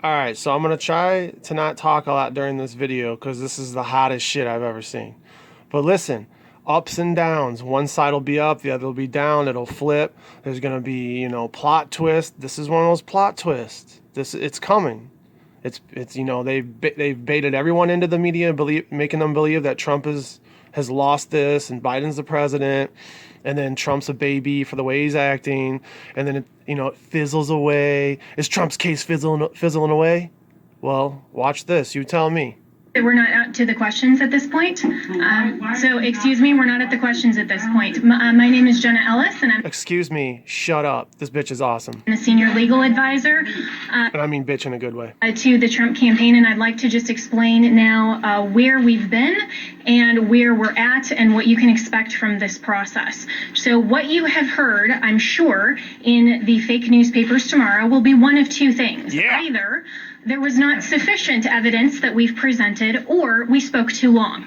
All right, so I'm gonna try to not talk a lot during this video because this is the hottest shit I've ever seen. But listen, ups and downs. One side will be up, the other will be down. It'll flip. There's gonna be, plot twist. This is one of those plot twists. It's coming. They've baited everyone into the media, making them believe that Trump has lost this and Biden's the president, and then Trump's a baby for the way he's acting, and then it fizzles away. Is Trump's case fizzling away? Well, watch this. You tell me. We're not out to the questions at this point. So, excuse me, we're not at the questions at this point. My name is Jenna Ellis, and I'm... Excuse me, shut up. This bitch is awesome. a senior legal advisor. And I mean bitch in a good way. To the Trump campaign, and I'd like to just explain now where we've been and where we're at and what you can expect from this process. So what you have heard, I'm sure, in the fake newspapers tomorrow will be one of two things. Yeah. Either there was not sufficient evidence that we've presented, or we spoke too long.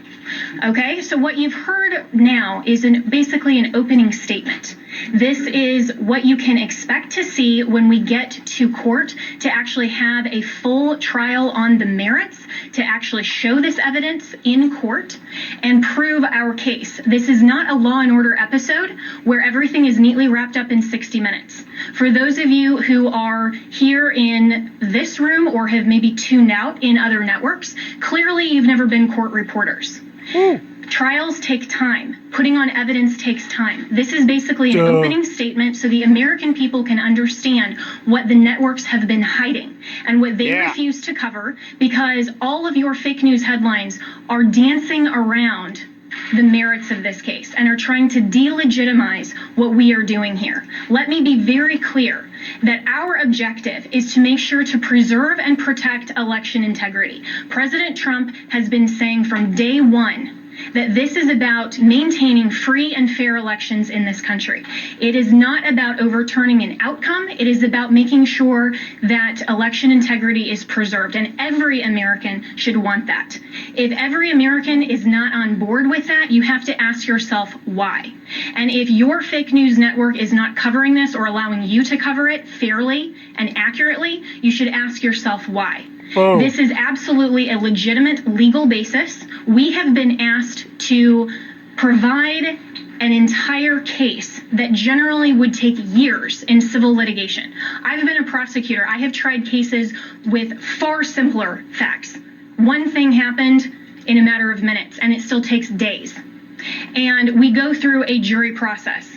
Okay, so what you've heard now is basically an opening statement. This is what you can expect to see when we get to court to actually have a full trial on the merits, to actually show this evidence in court and prove our case. This is not a Law and Order episode where everything is neatly wrapped up in 60 minutes. For those of you who are here in this room or have maybe tuned out in other networks, clearly you've never been court reporters. Trials take time. Putting on evidence takes time. This is basically an opening statement so the American people can understand what the networks have been hiding and what they refuse to cover, because all of your fake news headlines are dancing around the merits of this case and are trying to delegitimize what we are doing here. Let me be very clear that our objective is to make sure to preserve and protect election integrity. President Trump has been saying from day one that this is about maintaining free and fair elections in this country. It is not about overturning an outcome. It is about making sure that election integrity is preserved, and every American should want that. If every American is not on board with that, you have to ask yourself why. And if your fake news network is not covering this or allowing you to cover it fairly and accurately, you should ask yourself why. Boom. This is absolutely a legitimate legal basis. We have been asked to provide an entire case that generally would take years in civil litigation. I've been a prosecutor. I have tried cases with far simpler facts. One thing happened in a matter of minutes, and it still takes days. And we go through a jury process.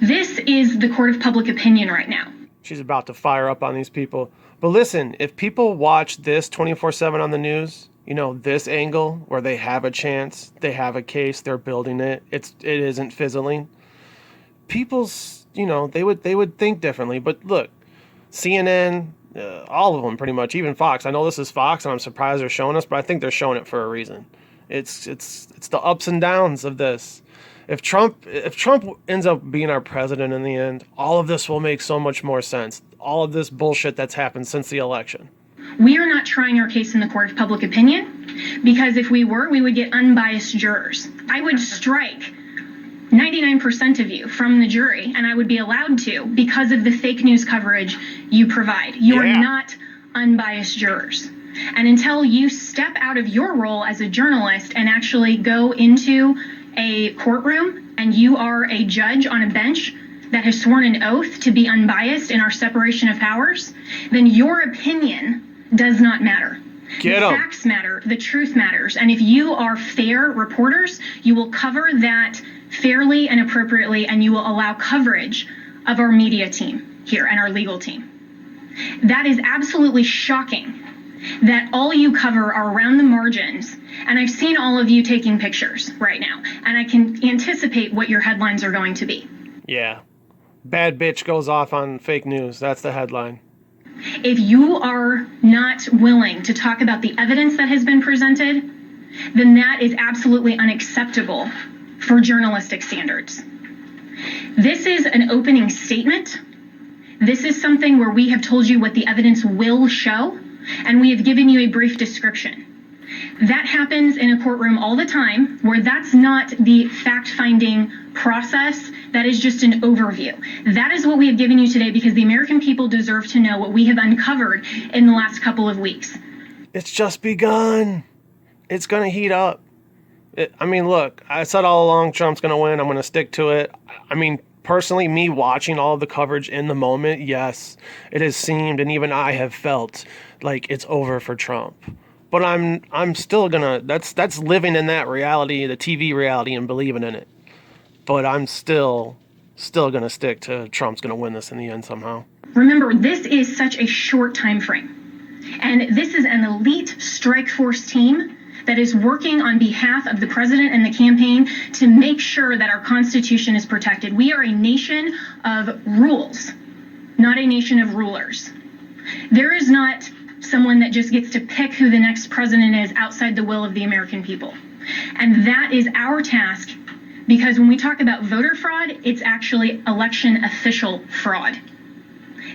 This is the court of public opinion right now. She's about to fire up on these people. But listen, if people watch this 24/7 on the news, this angle where they have a chance, they have a case, they're building it, it isn't fizzling. People's, they would think differently. But look, CNN, all of them pretty much, even Fox. I know this is Fox, and I'm surprised they're showing us, but I think they're showing it for a reason. It's the ups and downs of this. If Trump ends up being our president in the end, all of this will make so much more sense. All of this bullshit that's happened since the election. We are not trying our case in the court of public opinion, because if we were, we would get unbiased jurors. I would strike 99% of you from the jury, and I would be allowed to because of the fake news coverage you provide. You are not unbiased jurors. And until you step out of your role as a journalist and actually go into a courtroom and you are a judge on a bench that has sworn an oath to be unbiased in our separation of powers, then your opinion does not matter. The facts matter, the truth matters, and if you are fair reporters, you will cover that fairly and appropriately, and you will allow coverage of our media team here and our legal team. That is absolutely shocking that all you cover are around the margins, and I've seen all of you taking pictures right now, and I can anticipate what your headlines are going to be. Yeah. Bad bitch goes off on fake news. That's the headline. If you are not willing to talk about the evidence that has been presented, then that is absolutely unacceptable for journalistic standards. This is an opening statement. This is something where we have told you what the evidence will show, and we have given you a brief description. That happens in a courtroom all the time, where that's not the fact-finding process. That is just an overview. That is what we have given you today because the American people deserve to know what we have uncovered in the last couple of weeks. It's just begun. It's going to heat up. I mean, look, I said all along Trump's going to win. I'm going to stick to it. I mean, personally, me watching all of the coverage in the moment, yes, it has seemed, and even I have felt like it's over for Trump. But I'm still gonna. That's living in that reality, the TV reality, and believing in it. But I'm still gonna stick to Trump's gonna win this in the end somehow. Remember, this is such a short time frame, and this is an elite strike force team that is working on behalf of the president and the campaign to make sure that our Constitution is protected. We are a nation of rules, not a nation of rulers. There is not someone that just gets to pick who the next president is outside the will of the American people. And that is our task, because when we talk about voter fraud, it's actually election official fraud.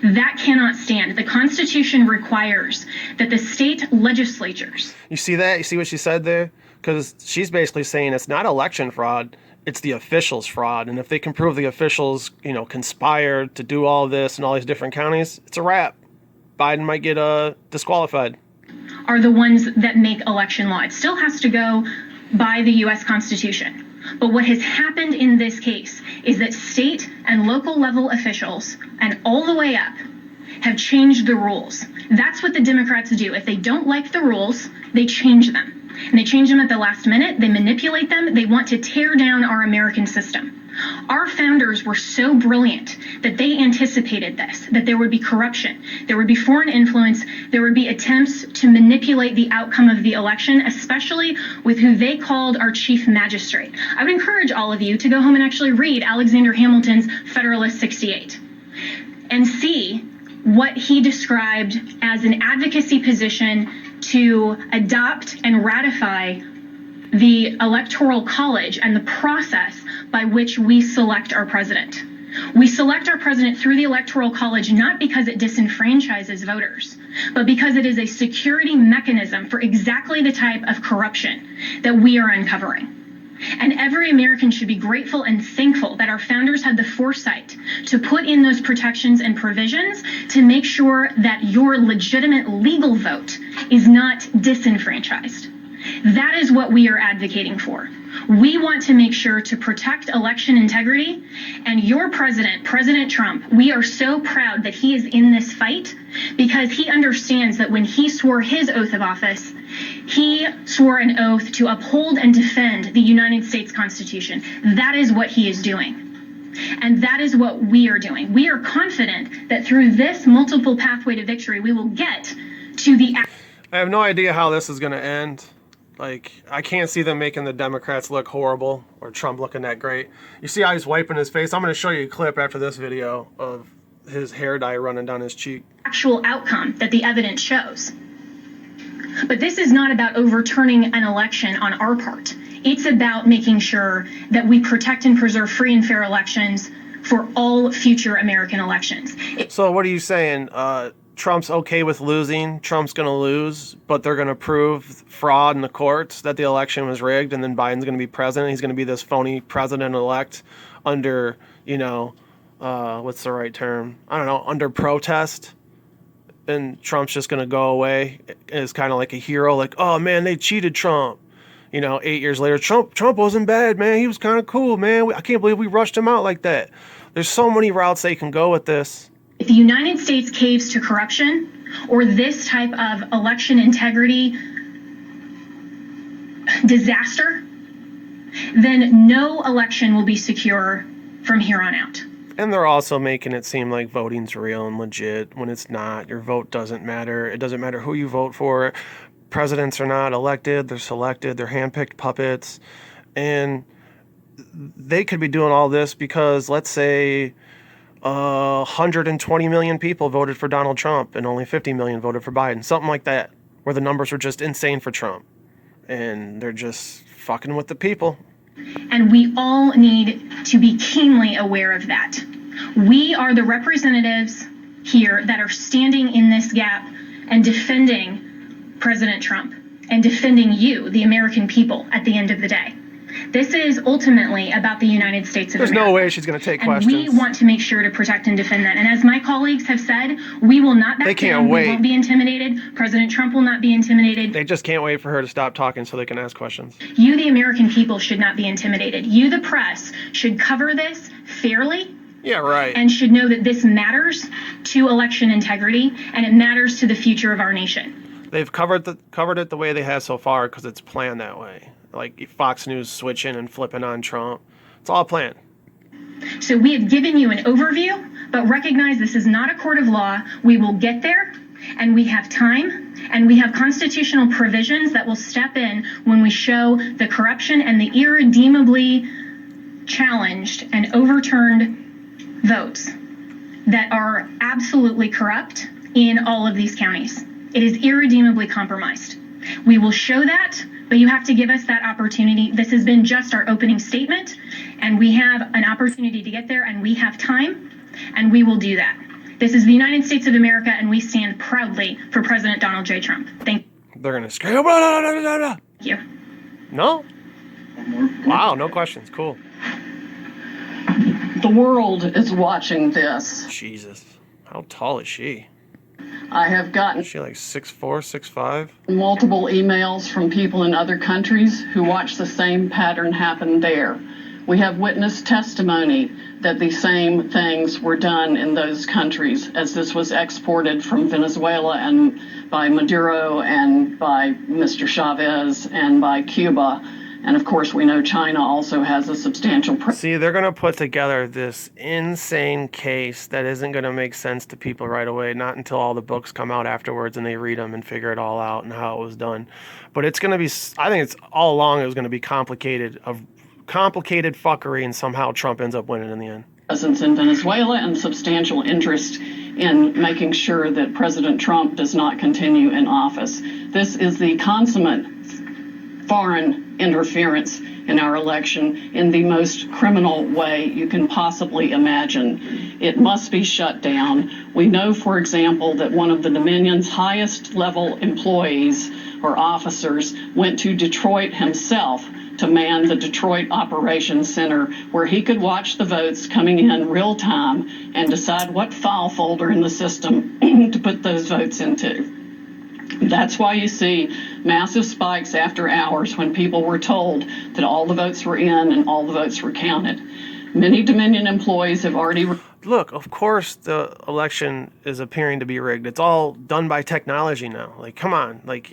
That cannot stand. The Constitution requires that the state legislatures... You see that? You see what she said there? Because she's basically saying it's not election fraud, it's the officials' fraud. And if they can prove the officials, conspired to do all this in all these different counties, it's a wrap. Biden might get disqualified. Are the ones that make election law. It still has to go by the U.S. Constitution. But what has happened in this case is that state and local level officials, and all the way up, have changed the rules. That's what the Democrats do. If they don't like the rules, they change them. And they change them at the last minute. They manipulate them. They want to tear down our American system. Our founders were so brilliant that they anticipated this, that there would be corruption, there would be foreign influence, there would be attempts to manipulate the outcome of the election, especially with who they called our chief magistrate. I would encourage all of you to go home and actually read Alexander Hamilton's Federalist 68 and see what he described as an advocacy position to adopt and ratify the Electoral College and the process by which we select our president. We select our president through the Electoral College not because it disenfranchises voters, but because it is a security mechanism for exactly the type of corruption that we are uncovering. And every American should be grateful and thankful that our founders had the foresight to put in those protections and provisions to make sure that your legitimate legal vote is not disenfranchised. That is what we are advocating for. We want to make sure to protect election integrity, and your president, President Trump, we are so proud that he is in this fight because he understands that when he swore his oath of office, he swore an oath to uphold and defend the United States Constitution. That is what he is doing. And that is what we are doing. We are confident that through this multiple pathway to victory, we will get to the... I have no idea how this is going to end. I can't see them making the Democrats look horrible or Trump looking that great. You see how he's wiping his face? I'm going to show you a clip after this video of his hair dye running down his cheek. Actual outcome that the evidence shows. But this is not about overturning an election on our part. It's about making sure that we protect and preserve free and fair elections for all future American elections. So what are you saying? Trump's okay with losing, Trump's going to lose, but they're going to prove fraud in the courts that the election was rigged, and then Biden's going to be president. He's going to be this phony president-elect under, what's the right term? I don't know, under protest. And Trump's just going to go away as kind of like a hero, like, oh, man, they cheated Trump. 8 years later, Trump wasn't bad, man. He was kind of cool, man. I can't believe we rushed him out like that. There's so many routes they can go with this. If the United States caves to corruption or this type of election integrity disaster, then no election will be secure from here on out. And they're also making it seem like voting's real and legit when it's not. Your vote doesn't matter. It doesn't matter who you vote for. Presidents are not elected. They're selected. They're handpicked puppets. And they could be doing all this because, let's say, 120 million people voted for Donald Trump and only 50 million voted for Biden. Something like that, where the numbers were just insane for Trump. And they're just fucking with the people. And we all need to be keenly aware of that. We are the representatives here that are standing in this gap and defending President Trump and defending you, the American people, at the end of the day. This is ultimately about the United States of There's America. no way she's going to take And questions. we want to make sure to protect and defend that. And as my colleagues have said, we will not back They can't down. wait. We won't be intimidated. President Trump will not be intimidated. They just can't wait for her to stop talking so they can ask questions. You, the American people, should not be intimidated. You, the press, should cover this fairly Yeah, right. and should know that this matters to election integrity and it matters to the future of our nation. They've covered it the way they have so far because it's planned that way. Like Fox News switching and flipping on Trump. It's all planned. So we have given you an overview, but recognize this is not a court of law. We will get there, and we have time, and we have constitutional provisions that will step in when we show the corruption and the irredeemably challenged and overturned votes that are absolutely corrupt in all of these counties. It is irredeemably compromised. We will show that, but you have to give us that opportunity. This has been just our opening statement, and we have an opportunity to get there, and we have time, and we will do that. This is the United States of America, and we stand proudly for President Donald J. Trump. Thank They're going to scream. Blah, blah, blah, blah, blah. you. No? Wow, no questions. Cool. The world is watching this. Jesus. How tall is she? I have gotten Is she like 6'4", 6'5"? multiple emails from people in other countries who watch the same pattern happen there. We have witness testimony that the same things were done in those countries as this was exported from Venezuela and by Maduro and by Mr. Chavez and by Cuba. And of course, we know China also has a substantial See, they're going to put together this insane case that isn't going to make sense to people right away, not until all the books come out afterwards and they read them and figure it all out and how it was done. But it's going to be, I think it's all along it was going to be complicated fuckery, and somehow Trump ends up winning in the end. presence in Venezuela and substantial interest in making sure that President Trump does not continue in office. This is the consummate foreign interference in our election in the most criminal way you can possibly imagine. It must be shut down. We know, for example, that one of the Dominion's highest level employees or officers went to Detroit himself to man the Detroit Operations Center, where he could watch the votes coming in real time and decide what file folder in the system to put those votes into. That's why you see massive spikes after hours when people were told that all the votes were in and all the votes were counted. Many Dominion employees have already... Look, of course the election is appearing to be rigged. It's all done by technology now. Like, come on. Like,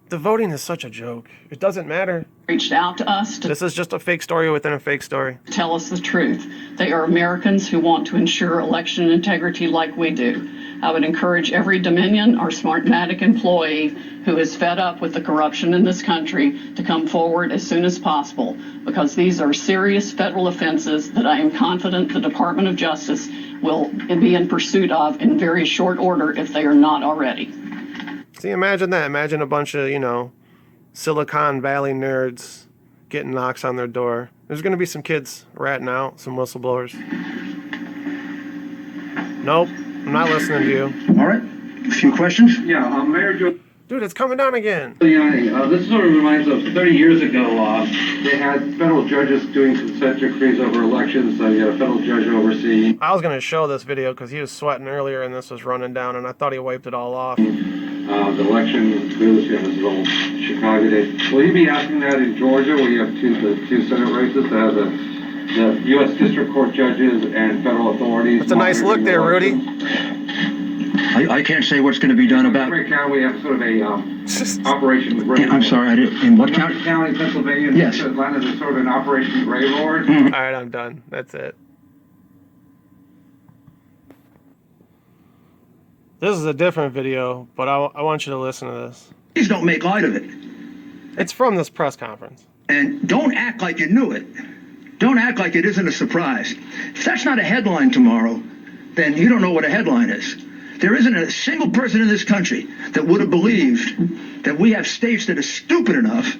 the voting is such a joke. It doesn't matter. reached out to us to This is just a fake story within a fake story. tell us the truth. They are Americans who want to ensure election integrity like we do. I would encourage every Dominion or Smartmatic employee who is fed up with the corruption in this country to come forward as soon as possible, because these are serious federal offenses that I am confident the Department of Justice will be in pursuit of in very short order if they are not already. See, imagine that. Imagine a bunch of, Silicon Valley nerds getting knocks on their door. There's going to be some kids ratting out, some whistleblowers. Nope, I'm not listening to you. All right, a few questions? Yeah, Mayor Joe Dude, it's coming down again. Giuliani, this sort of reminds us, 30 years ago, they had federal judges doing consent decrees over elections. You had a federal judge overseeing I was going to show this video because he was sweating earlier and this was running down, and I thought he wiped it all off. the election. This is all Chicago days. Will you be asking that in Georgia, where you have the two Senate races that have the U.S. District Court judges and federal authorities? That's a nice look there, Rudy. I can't say what's going to be done about... Every county, we have sort of a Operation Gray I'm sorry, I didn't... In what county? County, Pennsylvania, and Yes. Atlanta, there's sort of an Operation Gray Lord. All right, I'm done. That's it. This is a different video, but I want you to listen to this. Please don't make light of it. It's from this press conference. And don't act like you knew it. Don't act like it isn't a surprise. If that's not a headline tomorrow, then you don't know what a headline is. There isn't a single person in this country that would have believed that we have states that are stupid enough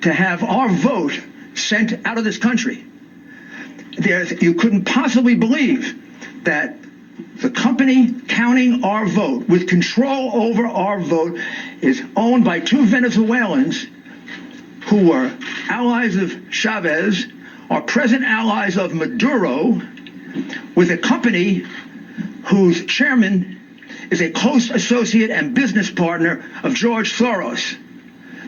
to have our vote sent out of this country. You couldn't possibly believe that the company counting our vote, with control over our vote, is owned by two Venezuelans who were allies of Chavez are present allies of Maduro, with a company whose chairman is a close associate and business partner of George Soros,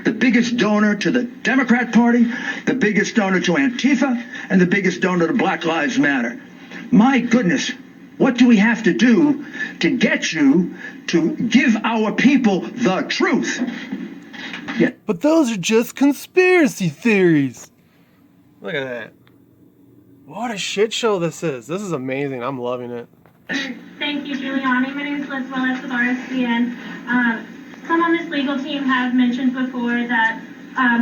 the biggest donor to the Democrat Party, the biggest donor to Antifa, and the biggest donor to Black Lives Matter. My goodness, what do we have to do to get you to give our people the truth? Yeah. But those are just conspiracy theories. Look at that. What a shit show this is. This is amazing. I'm loving it. Thank you, Giuliani. My name is Liz Willis with RSPN. Some on this legal team have mentioned before that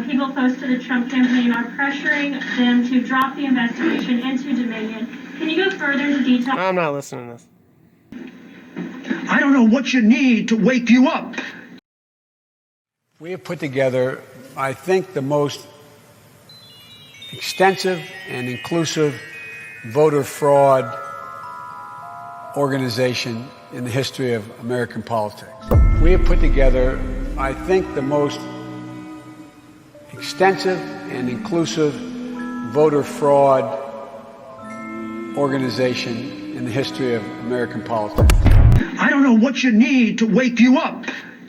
people close to the Trump campaign are pressuring them to drop the investigation into Dominion. Can you go further into detail? I'm not listening to this. I don't know what you need to wake you up. We have put together, I think, the most extensive and inclusive voter fraud organization in the history of American politics. We have put together, I think, the most extensive and inclusive voter fraud organization in the history of American politics. I don't know what you need to wake you up.